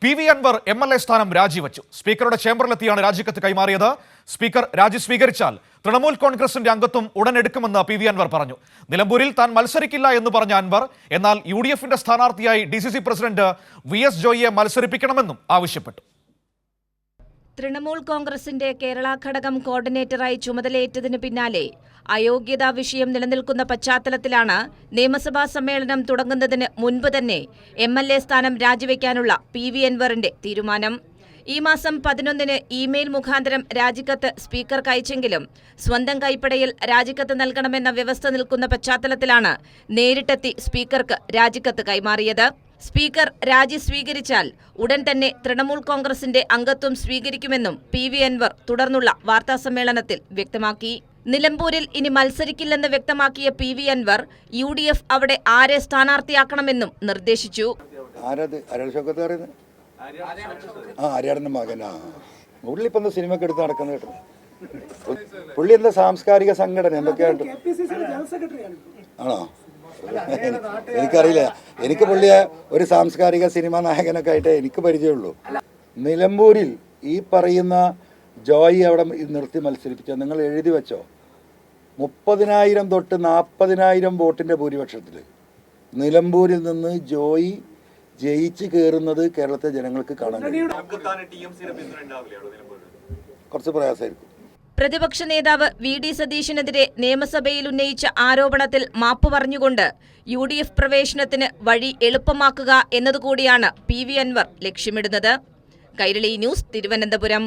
PV. Anwar MLA സ്ഥാനം രാജിവെച്ചു. സ്പീക്കറുടെ ചേംബറിലെത്തിയാണ് രാജിക്കത്ത് കൈമാറിയത്. സ്പീക്കർ രാജി സ്വീകരിച്ചാൽ തൃണമൂൽ കോൺഗ്രസിന്റെ അംഗത്വം ഉടൻ എടുക്കുമെന്ന് പി.വി. അൻവർ പറഞ്ഞു. നിലമ്പൂരിൽ താൻ മത്സരിക്കില്ല എന്ന് പറഞ്ഞ അൻവർ എന്നാൽ യു.ഡി.എഫിന്റെ സ്ഥാനാർത്ഥിയായി ഡി.സി.സി പ്രസിഡന്റ് വി.എസ്. ജോയിയെ മത്സരിപ്പിക്കണമെന്നും ആവശ്യപ്പെട്ടു. തൃണമൂൽ കോൺഗ്രസിന്റെ കേരള ഘടകം കോർഡിനേറ്ററായി ചുമതലയേറ്റതിന് പിന്നാലെ അയോഗ്യതാ വിഷയം നിലനിൽക്കുന്ന പശ്ചാത്തലത്തിലാണ് നിയമസഭാ സമ്മേളനം തുടങ്ങുന്നതിന് മുൻപ് തന്നെ എം.എൽ.എ സ്ഥാനം രാജിവെക്കാനുള്ള പി.വി. അൻവറിന്റെ തീരുമാനം. ഈ മാസം 11-ന് ഇമെയിൽ മുഖാന്തരം രാജിക്കത്ത് സ്പീക്കർക്ക് അയച്ചെങ്കിലും സ്വന്തം കൈപ്പടയിൽ രാജിക്കത്ത് നൽകണമെന്ന വ്യവസ്ഥ നിൽക്കുന്ന പശ്ചാത്തലത്തിലാണ് നേരിട്ടെത്തി സ്പീക്കർക്ക് രാജിക്കത്ത് കൈമാറിയത്. സ്പീക്കർ രാജി സ്വീകരിച്ചാൽ ഉടൻ തന്നെ തൃണമൂൽ കോൺഗ്രസിന്റെ അംഗത്വം സ്വീകരിക്കുമെന്നും പി.വി. അൻവർ തുടർന്നുള്ള വാർത്താസമ്മേളനത്തിൽ വ്യക്തമാക്കി. നിലമ്പൂരിൽ ഇനി മത്സരിക്കില്ലെന്ന് വ്യക്തമാക്കിയ പി.വി. അൻവർ യു.ഡി.എഫ് അവിടെ ആരെ സ്ഥാനാർത്ഥിയാക്കണമെന്നും നിർദ്ദേശിച്ചു. പുള്ളിപ്പം സിനിമയ്ക്ക് എടുത്ത് നടക്കുന്ന കേട്ടോ. പുള്ളി എന്താ സാംസ്കാരിക സംഘടന എന്തൊക്കെയായിട്ട് ആണോ എനിക്കറിയില്ല. എനിക്ക് പുള്ളിയെ ഒരു സാംസ്കാരിക സിനിമാ നായകനൊക്കെ ആയിട്ട് എനിക്ക് പരിചയമുള്ളൂ. നിലമ്പൂരിൽ ഈ പറയുന്ന ജോയി അവിടെ നിർത്തി മത്സരിപ്പിച്ചോ നിങ്ങൾ എഴുതി വെച്ചോ. 30,000 തൊട്ട് 40,000 വോട്ടിൻ്റെ ഭൂരിപക്ഷത്തിൽ നിലമ്പൂരിൽ നിന്ന് ജോയി ജയിച്ച് കയറുന്നത് കേരളത്തെ ജനങ്ങൾക്ക് കാണാൻ കഴിയും. കുറച്ച് പ്രയാസമായിരിക്കും. പ്രതിപക്ഷ നേതാവ് വി.ഡി. സതീശനെതിരെ നിയമസഭയിൽ ഉന്നയിച്ച ആരോപണത്തിൽ മാപ്പ് പറഞ്ഞുകൊണ്ട് യു.ഡി.എഫ് പ്രവേശനത്തിന് വഴി എളുപ്പമാക്കുക എന്നതുകൂടിയാണ് പി.വി. അൻവർ ലക്ഷ്യമിടുന്നത്. കൈരളി ന്യൂസ്, തിരുവനന്തപുരം.